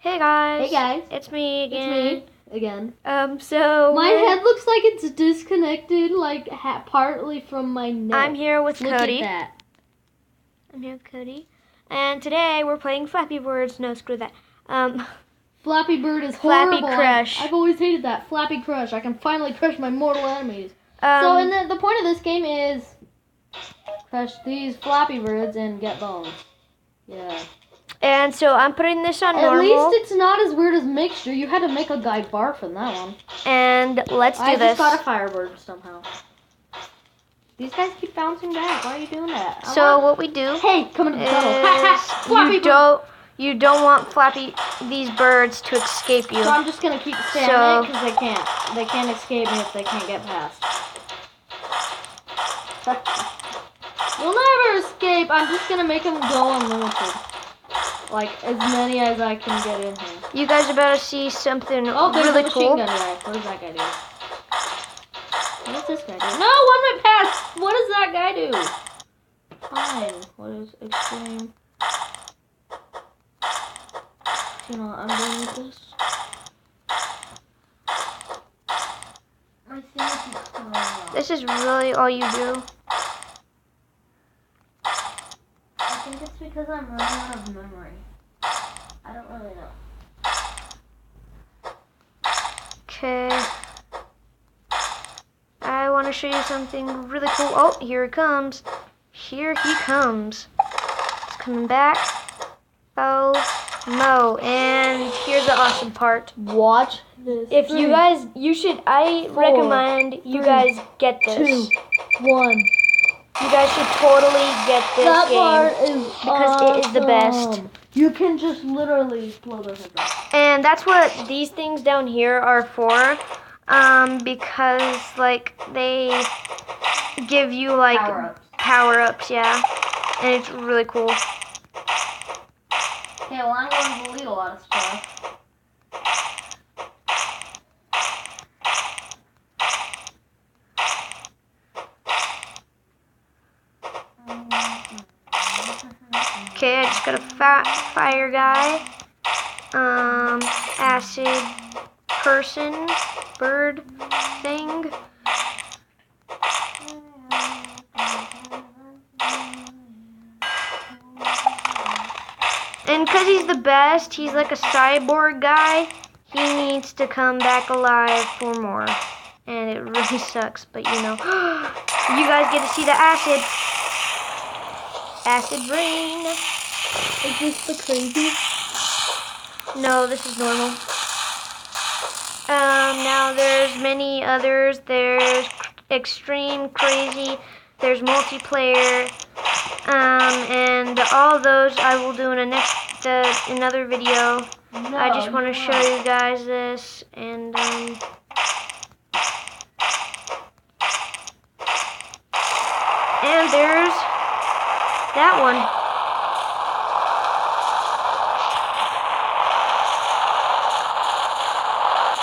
Hey guys. Hey guys. It's me again. It's me again. So my head looks like it's disconnected, like partly from my neck. I'm here with Look Cody. At that. I'm here with Cody, and today we're playing Flappy Birds. No, screw that. Flappy Bird is Flappy horrible. Crush. I've always hated that. Flappy Crush. I can finally crush my mortal enemies. The point of this game is crush these Flappy Birds and get bones. Yeah. And so I'm putting this on normal. At least it's not as weird as Mixture. You had to make a guy barf in that one. And let's do this. I just got a Firebird somehow. These guys keep bouncing back. Why are you doing that? So what we do? Hey, come into the tunnel. You don't want these birds to escape you. So I'm just gonna keep spamming it because they can't escape me if they can't get past. You'll never escape. I'm just gonna make them go unlimited. Like as many as I can get in here. You guys are about to see something really cool. Gun guy. What does that guy do? What does this guy do? No, 1 minute past. What does that guy do? Fine. What is extreme? You know, I'm done with this. This is really all you do. I think it's because I'm running out of memory. I don't really know. Okay. I want to show you something really cool. Oh, here it comes. Here he comes. It's coming back. Oh, no. And here's the awesome part. Watch this. If you guys, I recommend you guys get this. 2, 1. You guys should totally get this that game. Part is because awesome. It is the best. You can just literally blow their heads off. And that's what these things down here are for. Because like they give you like power-ups, yeah. And it's really cool. Okay, well I'm going to delete a lot of stuff. Okay, I just got a fire guy, acid person, bird thing. And because he's the best, he's like a cyborg guy, he needs to come back alive for more. And it really sucks, but you know. You guys get to see the acid. Acid rain. Is this the crazy? No, this is normal. Now there's many others. There's extreme, crazy. There's multiplayer. And all those I will do in another video. No, I just want to show you guys this and there's that one.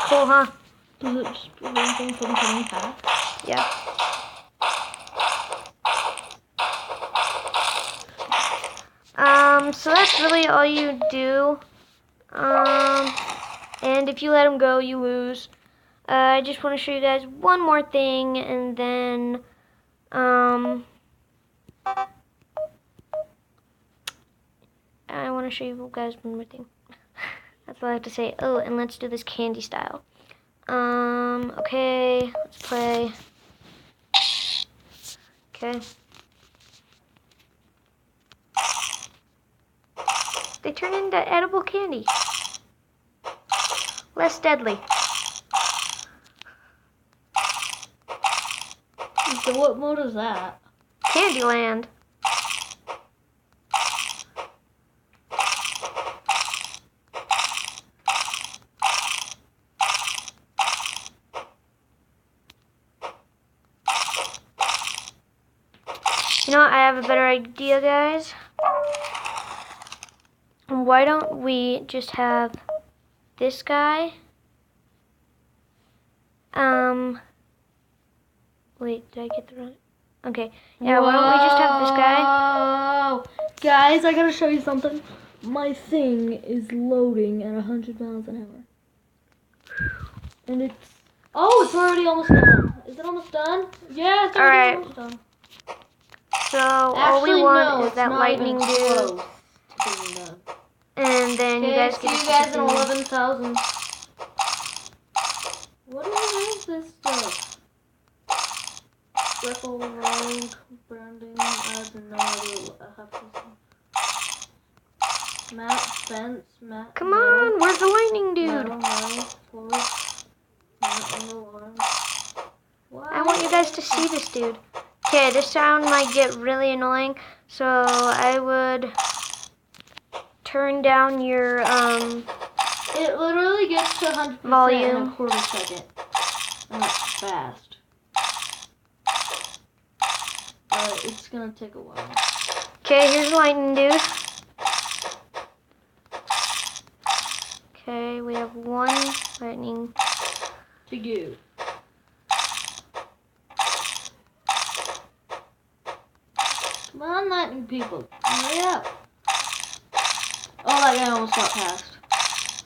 Cool, huh? Does it just prevent them from coming past? Yeah. So that's really all you do. And if you let them go, you lose. I just want to show you guys one more thing, and then, I want to show you guys one more thing. That's all I have to say. Oh, and let's do this candy style. Okay, let's play. Okay. They turn into edible candy. Less deadly. So what mode is that? Candyland. You know what? I have a better idea, guys. Why don't we just have this guy? Wait, did I get the wrong? Okay. Yeah, why don't we just have this guy? Guys, I gotta show you something. My thing is loading at 100 miles an hour. And it's... Oh, it's already almost done. Is it almost done? Yeah, it's already almost done. So all we want is that lightning dude. And then you guys get to see you guys in 11,000. What is this stuff? Circle, road, branding, I have no idea what I have to say. Map, fence, map. Come on, where's the lightning dude? I want you guys to see this dude. Okay, this sound might get really annoying, so I would turn down your It literally gets to 100% volume in a quarter second. And that's fast. But it's gonna take a while. Okay, here's lightning dude. Okay, we have one lightning to go. Come on, lightning people, hurry up! Oh, that guy almost got past.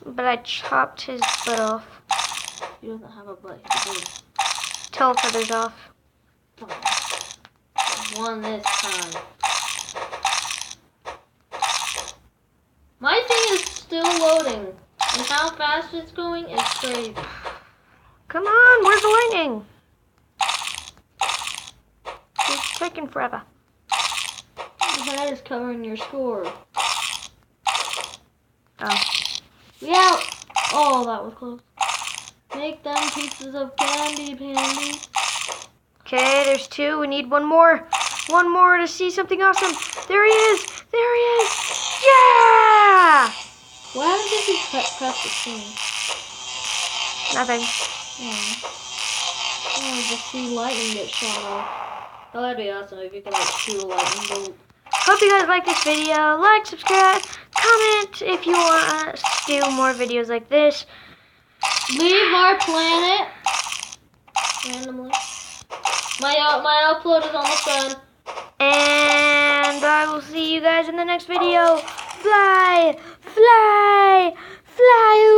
But I chopped his butt off. He doesn't have a butt. He's Tail feathers off. One this time. My thing is still loading. And how fast it's going is crazy. Come on, where's the lightning? It's taking forever. That is covering your score. Oh. Yeah. Oh, that was close. Make them pieces of candy, Pandy. Okay, there's two. We need one more. One more to see something awesome. There he is. There he is. Yeah! Why did you press the screen? Nothing. Oh, just see lightning get shot off. Oh, that'd be awesome if you could like shoot a lightning bolt. Hope you guys like this video. Like, subscribe, comment if you want us to do more videos like this. Leave our planet randomly. My upload is almost done. And I will see you guys in the next video. Fly, fly, fly.